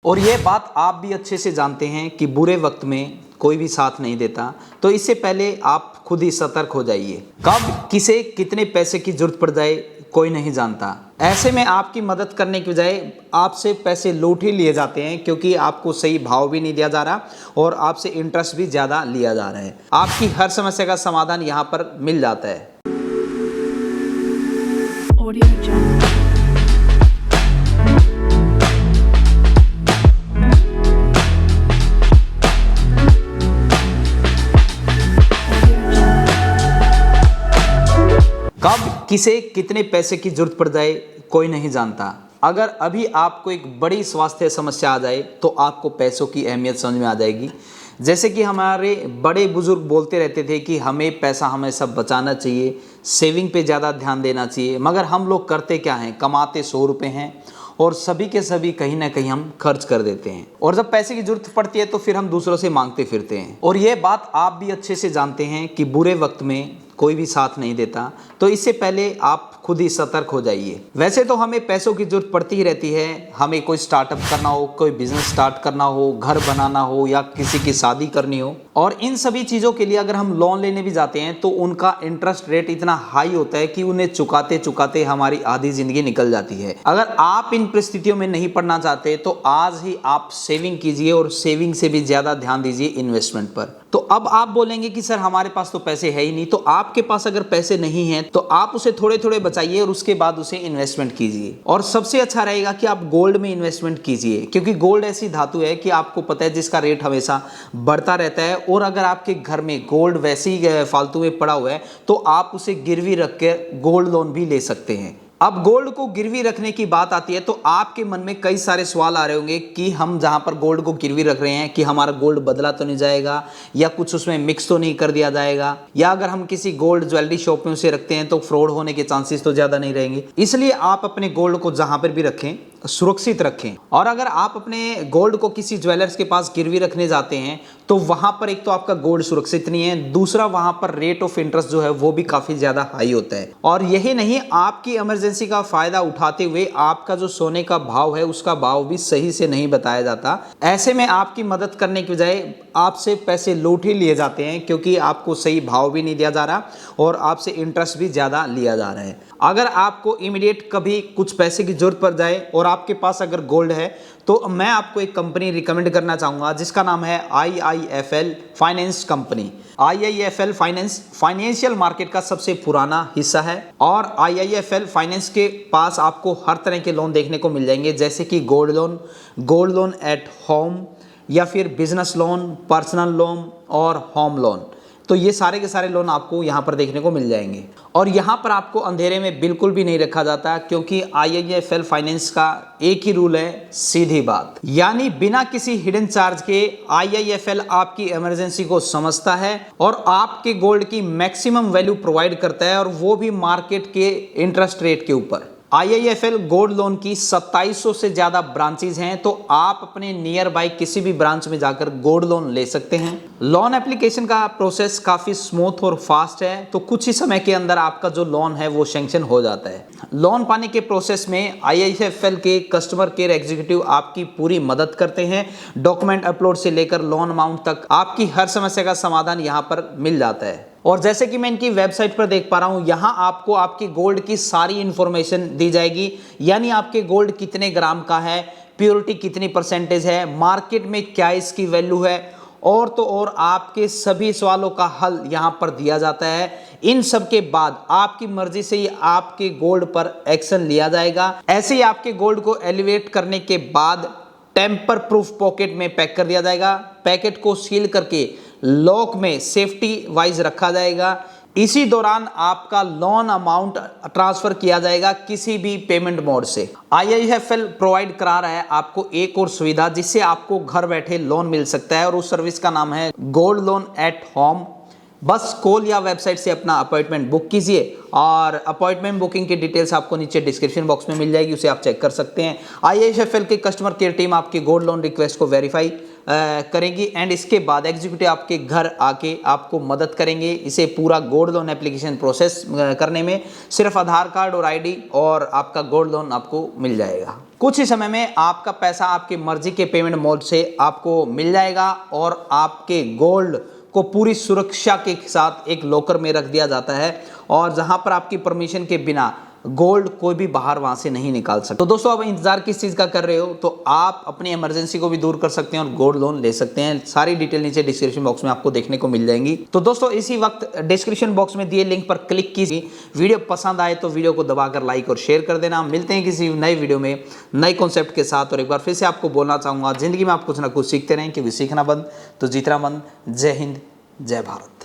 और ये बात आप भी अच्छे से जानते हैं कि बुरे वक्त में कोई भी साथ नहीं देता, तो इससे पहले आप खुद ही सतर्क हो जाइए। कब किसे कितने पैसे की जरूरत पड़ जाए कोई नहीं जानता। ऐसे में आपकी मदद करने की बजाय आपसे पैसे लूट ही लिए जाते हैं, क्योंकि आपको सही भाव भी नहीं दिया जा रहा और आपसे इंटरेस्ट भी ज़्यादा लिया जा रहा है। आपकी हर समस्या का समाधान यहाँ पर मिल जाता है। कब किसे कितने पैसे की जरूरत पड़ जाए कोई नहीं जानता। अगर अभी आपको एक बड़ी स्वास्थ्य समस्या आ जाए तो आपको पैसों की अहमियत समझ में आ जाएगी। जैसे कि हमारे बड़े बुजुर्ग बोलते रहते थे कि हमें पैसा हमेशा बचाना चाहिए, सेविंग पे ज़्यादा ध्यान देना चाहिए, मगर हम लोग करते क्या हैं, कमाते 100 रुपये हैं और सभी के सभी कहीं ना कहीं हम खर्च कर देते हैं, और जब पैसे की जरूरत पड़ती है तो फिर हम दूसरों से मांगते फिरते हैं। और ये बात आप भी अच्छे से जानते हैं कि बुरे वक्त में कोई भी साथ नहीं देता, तो इससे पहले आप खुद ही सतर्क हो जाइए। वैसे तो हमें पैसों की जरूरत पड़ती ही रहती है, हमें कोई स्टार्टअप करना हो, कोई बिजनेस स्टार्ट करना हो, घर बनाना हो या किसी की शादी करनी हो, और इन सभी चीज़ों के लिए अगर हम लोन लेने भी जाते हैं तो उनका इंटरेस्ट रेट इतना हाई होता है कि उन्हें चुकाते चुकाते हमारी आधी जिंदगी निकल जाती है। अगर आप इन परिस्थितियों में नहीं पड़ना चाहते तो आज ही आप सेविंग कीजिए, और सेविंग से भी ज़्यादा ध्यान दीजिए इन्वेस्टमेंट पर। तो अब आप बोलेंगे कि सर हमारे पास तो पैसे है ही नहीं, तो आपके पास अगर पैसे नहीं हैं तो आप उसे थोड़े थोड़े बचाइए और उसके बाद उसे इन्वेस्टमेंट कीजिए। और सबसे अच्छा रहेगा कि आप गोल्ड में इन्वेस्टमेंट कीजिए, क्योंकि गोल्ड ऐसी धातु है कि आपको पता है जिसका रेट हमेशा बढ़ता रहता है। और अगर आपके घर में गोल्ड वैसे ही फालतू में पड़ा हुआ है तो आप उसे गिरवी रख कर गोल्ड लोन भी ले सकते हैं। अब गोल्ड को गिरवी रखने की बात आती है तो आपके मन में कई सारे सवाल आ रहे होंगे कि हम जहां पर गोल्ड को गिरवी रख रहे हैं कि हमारा गोल्ड बदला तो नहीं जाएगा, या कुछ उसमें मिक्स तो नहीं कर दिया जाएगा, या अगर हम किसी गोल्ड ज्वेलरी शॉप में उसे रखते हैं तो फ्रॉड होने के चांसेस तो ज़्यादा नहीं रहेंगे। इसलिए आप अपने गोल्ड को जहां पर भी रखें सुरक्षित रखें। और अगर आप अपने गोल्ड को किसी ज्वेलर्स के पास गिरवी रखने जाते हैं तो वहां पर एक तो आपका गोल्ड सुरक्षित नहीं है, दूसरा वहां पर रेट ऑफ इंटरेस्ट जो है वो भी काफी ज्यादा हाई होता है। और यही नहीं, आपकी इमरजेंसी का फायदा उठाते हुए आपका जो सोने का भाव है उसका भाव भी सही से नहीं बताया जाता। ऐसे में आपकी मदद करने की बजाय आपसे पैसे लूट ही लिए जाते हैं, क्योंकि आपको सही भाव भी नहीं दिया जा रहा और आपसे इंटरेस्ट भी ज्यादा लिया जा रहा है। अगर आपको इमीडिएट कभी कुछ पैसे की जरूरत पड़ जाए और आपके पास अगर गोल्ड है तो मैं आपको एक कंपनी रिकमेंड करना चाहूँगा जिसका नाम है IIFL finance company. IIFL finance financial market का सबसे पुराना हिस्सा है, और IIFL फाइनेंस के पास आपको हर तरह के लोन देखने को मिल जाएंगे, जैसे कि गोल्ड लोन एट होम, या फिर बिजनेस लोन, पर्सनल लोन और होम लोन। तो ये सारे के सारे लोन आपको यहाँ पर देखने को मिल जाएंगे। और यहाँ पर आपको अंधेरे में बिल्कुल भी नहीं रखा जाता, क्योंकि IIFL फाइनेंस का एक ही रूल है, सीधी बात, यानी बिना किसी हिडन चार्ज के IIFL आपकी इमरजेंसी को समझता है और आपके गोल्ड की मैक्सिमम वैल्यू प्रोवाइड करता है, और वो भी मार्केट के इंटरेस्ट रेट के ऊपर। IIFL गोल्ड लोन की 2700 से ज़्यादा ब्रांचेज हैं, तो आप अपने नियर बाय किसी भी ब्रांच में जाकर गोल्ड लोन ले सकते हैं। लोन एप्लीकेशन का प्रोसेस काफ़ी स्मूथ और फास्ट है, तो कुछ ही समय के अंदर आपका जो लोन है वो सैंक्शन हो जाता है। लोन पाने के प्रोसेस में IIFL के कस्टमर केयर एग्जीक्यूटिव आपकी पूरी मदद करते हैं। डॉक्यूमेंट अपलोड से लेकर लोन अमाउंट तक आपकी हर समस्या का समाधान यहाँ पर मिल जाता है। और जैसे कि मैं इनकी वेबसाइट पर देख पा रहा हूं, यहां आपको आपकी गोल्ड की सारी इंफॉर्मेशन दी जाएगी, यानी आपके गोल्ड कितने ग्राम का है, प्योरिटी कितनी परसेंटेज है, मार्केट में क्या इसकी वैल्यू है, और तो और आपके सभी सवालों का हल यहां पर दिया जाता है। इन सब के बाद आपकी मर्जी से ही आपके गोल्ड पर एक्शन लिया जाएगा। ऐसे ही आपके गोल्ड को एलिवेट करने के बाद टेम्पर प्रूफ पॉकेट में पैक कर दिया जाएगा। पैकेट को सील करके लॉक में सेफ्टी वाइज रखा जाएगा। इसी दौरान आपका लोन अमाउंट ट्रांसफर किया जाएगा किसी भी पेमेंट मोड से। IIFL प्रोवाइड करा रहा है आपको एक और सुविधा, जिससे आपको घर बैठे लोन मिल सकता है, और उस सर्विस का नाम है गोल्ड लोन एट होम। बस कॉल या वेबसाइट से अपना अपॉइंटमेंट बुक कीजिए, और अपॉइंटमेंट बुकिंग की डिटेल्स आपको नीचे डिस्क्रिप्शन बॉक्स में मिल जाएगी, उसे आप चेक कर सकते हैं। IIFL के कस्टमर केयर टीम आपकी गोल्ड लोन रिक्वेस्ट को वेरीफाई करेंगी एंड इसके बाद एग्जीक्यूटिव आपके घर आके आपको मदद करेंगे इसे पूरा गोल्ड लोन एप्लीकेशन प्रोसेस करने में। सिर्फ आधार कार्ड और आईडी और आपका गोल्ड लोन आपको मिल जाएगा। कुछ ही समय में आपका पैसा आपकी मर्जी के पेमेंट मोड से आपको मिल जाएगा और आपके गोल्ड को पूरी सुरक्षा के साथ एक लॉकर में रख दिया जाता है और जहां पर आपकी परमिशन के बिना गोल्ड कोई भी बाहर वहां से नहीं निकाल सकता। तो दोस्तों अब इंतजार किस चीज का कर रहे हो, तो आप अपनी इमरजेंसी को भी दूर कर सकते हैं और गोल्ड लोन ले सकते हैं। सारी डिटेल नीचे डिस्क्रिप्शन बॉक्स में आपको देखने को मिल जाएंगी। तो दोस्तों इसी वक्त डिस्क्रिप्शन बॉक्स में दिए लिंक पर क्लिक कीजिए। वीडियो पसंद आए तो वीडियो को दबाकर लाइक और शेयर कर देना। मिलते हैं किसी नए वीडियो में नए कॉन्सेप्ट के साथ। और एक बार फिर से आपको बोलना चाहूंगा, जिंदगी में आप कुछ ना कुछ सीखते रहें, क्योंकि सीखना बंद तो जीतना बंद। जय हिंद, जय भारत।